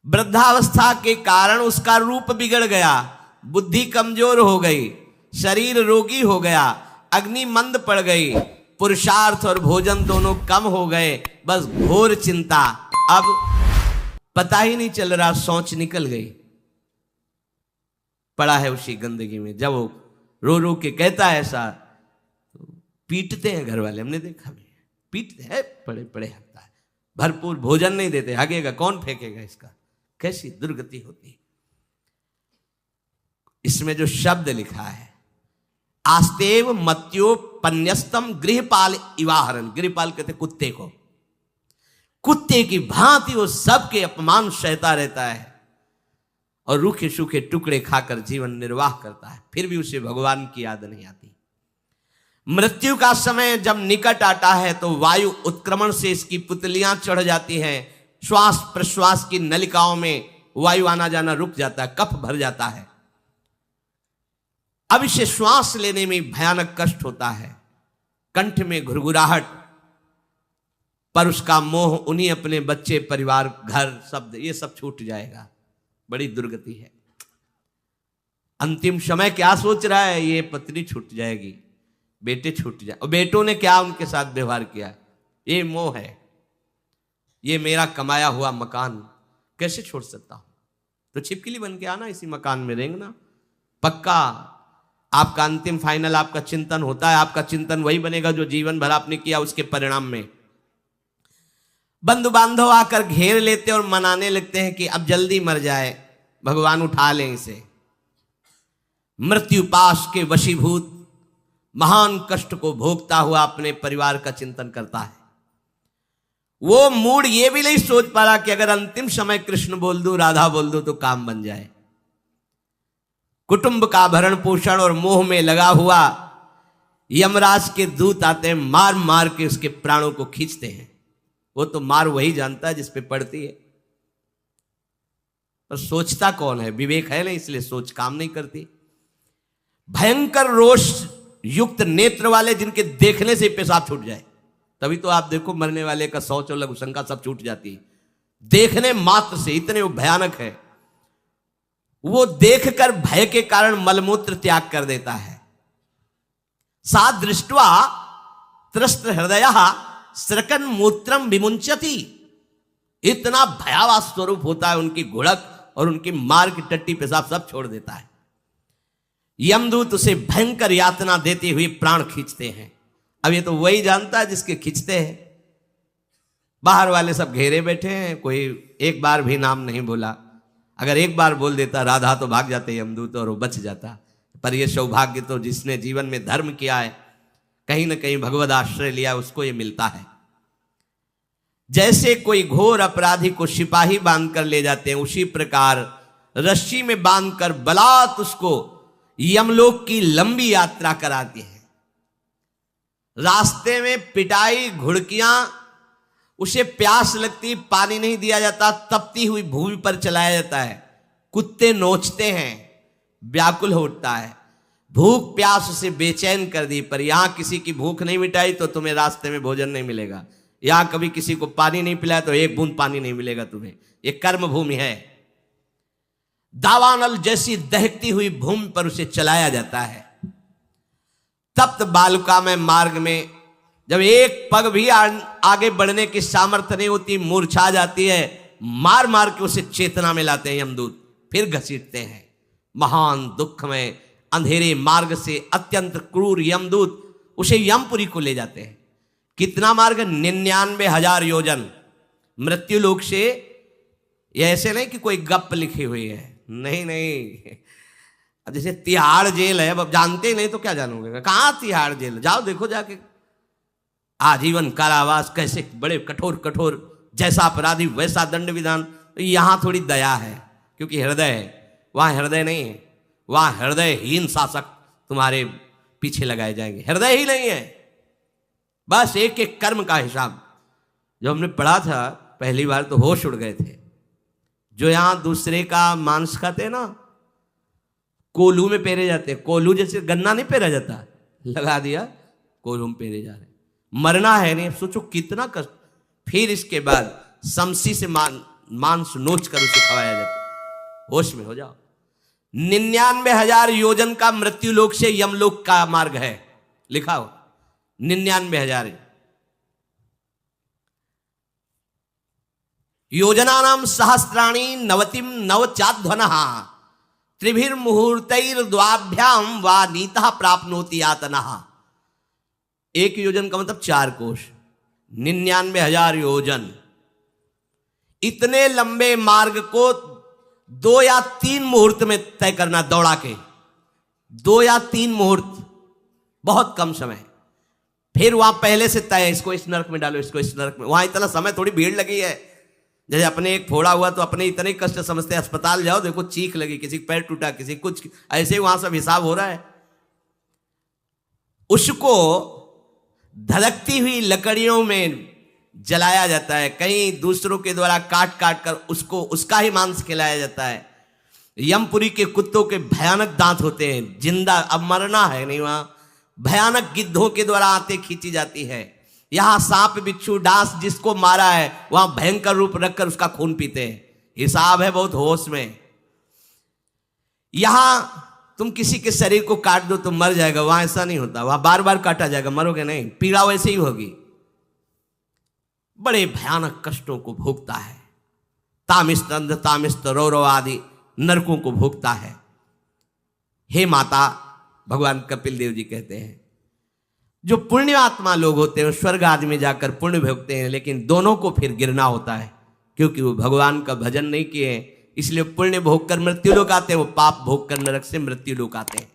वृद्धावस्था के कारण उसका रूप बिगड़ गया, बुद्धि कमजोर हो गई, शरीर रोगी हो गया, अग्नि मंद पड़ गई, पुरुषार्थ और भोजन दोनों कम हो गए, बस घोर चिंता। अब पता ही नहीं चल रहा, सोच निकल गई, पड़ा है उसी गंदगी में। जब वो रो रो के कहता है ऐसा, तो पीटते हैं घर वाले, हमने देखा भी, पीटते हैं, पड़े पड़े हकता है, भरपूर भोजन नहीं देते, हगेगा कौन, फेंकेगा इसका, कैसी दुर्गति होती है। इसमें जो शब्द लिखा है, आस्तेव मत्योपन्यस्तम गृहपाल इवाहरन, गृहपाल कहते कुत्ते को, कुत्ते की भांति वो सबके अपमान सहता रहता है और रूखे सूखे टुकड़े खाकर जीवन निर्वाह करता है, फिर भी उसे भगवान की याद नहीं आती। मृत्यु का समय जब निकट आता है तो वायु उत्क्रमण से इसकी पुतलियां चढ़ जाती हैं, श्वास प्रश्वास की नलिकाओं में वायु आना जाना रुक जाता है, कफ भर जाता है। अब इसे श्वास लेने में भयानक कष्ट होता है, कंठ में घुरघुराहट, पर उसका मोह उन्हीं अपने बच्चे, परिवार, घर, शब्द, ये सब छूट जाएगा। बड़ी दुर्गति है। अंतिम समय क्या सोच रहा है, ये पत्नी छूट जाएगी, बेटे छूट जाए, और बेटों ने क्या उनके साथ व्यवहार किया, ये मोह है, ये मेरा कमाया हुआ मकान कैसे छोड़ सकता हूं, तो छिपकली बन के आना, इसी मकान में रेंगना। पक्का आपका अंतिम फाइनल आपका चिंतन होता है, आपका चिंतन वही बनेगा जो जीवन भर आपने किया, उसके परिणाम में बंधु बांधव आकर घेर लेते और मनाने लगते हैं कि अब जल्दी मर जाए, भगवान उठा लें इसे। मृत्यु पाश के वशीभूत महान कष्ट को भोगता हुआ अपने परिवार का चिंतन करता है। वो मूड ये भी नहीं सोच पा रहा कि अगर अंतिम समय कृष्ण बोल दूं, राधा बोल दूं तो काम बन जाए। कुटुंब का भरण पोषण और मोह में लगा हुआ यमराज के दूत आते हैं, मार मार के उसके प्राणों को खींचते हैं। वो तो मार वही जानता है जिस पे पड़ती है, पर सोचता कौन है, विवेक है नहीं, इसलिए सोच काम नहीं करती। भयंकर रोष युक्त नेत्र वाले, जिनके देखने से पेशाब छूट जाए, तभी तो आप देखो मरने वाले का शौच और लघुशंका सब छूट जाती है, देखने मात्र से, इतने वो भयानक है। वो देखकर भय के कारण मलमूत्र त्याग कर देता है। सा दृष्ट्वा त्रस्त हृदय स्रकन मूत्रम विमुंचति, इतना भयावह स्वरूप होता है उनकी घुड़क, और उनकी मार की टट्टी पेशाब सब छोड़ देता है। यमदूत उसे भयंकर यातना देते हुए प्राण खींचते हैं। अब ये तो वही जानता है जिसके खींचते हैं। बाहर वाले सब घेरे बैठे हैं, कोई एक बार भी नाम नहीं बोला। अगर एक बार बोल देता राधा तो भाग जाते यमदूत और वो बच जाता। पर ये सौभाग्य तो जिसने जीवन में धर्म किया है, कहीं ना कहीं भगवद आश्रय लिया, उसको ये मिलता है। जैसे कोई घोर अपराधी को सिपाही बांधकर ले जाते हैं, उसी प्रकार रस्सी में बांधकर बलात् उसको यमलोक की लंबी यात्रा कराती है। रास्ते में पिटाई, घुड़कियां, उसे प्यास लगती, पानी नहीं दिया जाता, तपती हुई भूमि पर चलाया जाता है, कुत्ते नोचते हैं, व्याकुल हो उठता है, भूख प्यास उसे बेचैन कर दी। पर यहां किसी की भूख नहीं मिटाई तो तुम्हें रास्ते में भोजन नहीं मिलेगा। यहां कभी किसी को पानी नहीं पिलाया तो एक बूंद पानी नहीं मिलेगा तुम्हें। ये कर्म भूमि है। दावानल जैसी दहकती हुई भूमि पर उसे चलाया जाता है। तप्त बालुका में मार्ग में जब एक पग भी आगे बढ़ने की सामर्थ्य नहीं होती, मूर्छा जाती है, मार मार के उसे चेतना में लाते हैं यमदूत, फिर घसीटते हैं। महान दुख में अंधेरे मार्ग से अत्यंत क्रूर यमदूत उसे यमपुरी को ले जाते हैं। कितना मार्ग? 99,000 योजन मृत्यु लोक से। ये ऐसे नहीं कि कोई गप लिखी हुई है, नहीं नहीं। जैसे तिहाड़ जेल है, अब जानते ही नहीं तो क्या जानोगे, कहां तिहाड़ जेल, जाओ देखो जाके। आजीवन कारावास, कैसे बड़े कठोर कठोर, जैसा अपराधी वैसा दंड विधान। तो यहां थोड़ी दया है क्योंकि हृदय है, वहां हृदय नहीं है। वहां हृदयहीन शासक तुम्हारे पीछे लगाए जाएंगे। हृदय ही नहीं है, बस एक एक कर्म का हिसाब। जो हमने पढ़ा था पहली बार तो होश उड़ गए थे। जो यहां दूसरे का मांस खाते हैं ना, कोल्हू में पेरे जाते हैं। कोल्हू जैसे गन्ना नहीं पेरा जाता, लगा दिया, कोल्हू में पेरे जा रहे। मरना है नहीं, सोचो कितना कष्ट। फिर इसके बाद शमशी से मांस नोच कर उसे खवाया जाता है। होश में हो जाओ। 99,000 योजन का मृत्यु लोक से यमलोक का मार्ग है, लिखा हो 99,000 योजनानाम सहस्राणी नवतिम नवचाध्वनः त्रिभिर्मुहूर्तैर्द्वाभ्याम वा नीतः प्राप्नोति यातनः। एक योजन का मतलब 4 कोश, 99,000 योजन। इतने लंबे मार्ग को 2 या 3 मुहूर्त में तय करना, दौड़ा के 2 या 3 मुहूर्त, बहुत कम समय। फिर वहां पहले से तय, इसको इस नरक में डालो, इसको इस नरक में। वहां इतना समय, थोड़ी भीड़ लगी है। जैसे अपने एक फोड़ा हुआ तो अपने इतने कष्ट समझते, अस्पताल जाओ देखो चीख लगी, किसी पैर टूटा, किसी कुछ, ऐसे ही वहां सब हिसाब हो रहा है। उसको धधकती हुई लकड़ियों में जलाया जाता है, कहीं दूसरों के द्वारा काट काट कर उसको उसका ही मांस खिलाया जाता है। यमपुरी के कुत्तों के भयानक दांत होते हैं, जिंदा, अब मरना है नहीं, वहां भयानक गिद्धों के द्वारा आते खींची जाती है। यहां सांप बिच्छू डांस जिसको मारा है वहां भयंकर रूप रखकर उसका खून पीते हैं। हिसाब है बहुत होश में। यहां तुम किसी के शरीर को काट दो तो मर जाएगा, वहां ऐसा नहीं होता, वहां बार बार काटा जाएगा, मरोगे नहीं, पीड़ा वैसे ही होगी। बड़े भयानक कष्टों को भोगता है, तामिस्त अंध तामिस्त रौरव आदि नरकों को भोगता है। हे माता, भगवान कपिल देव जी कहते हैं, जो पुण्य आत्मा लोग होते हैं स्वर्ग आदि में जाकर पुण्य भोगते हैं, लेकिन दोनों को फिर गिरना होता है, क्योंकि वो भगवान का भजन नहीं किए, इसलिए पुण्य भोग कर मृत्यु लोक आते हैं, वो पाप भोग कर नरक से मृत्यु लोक आते हैं।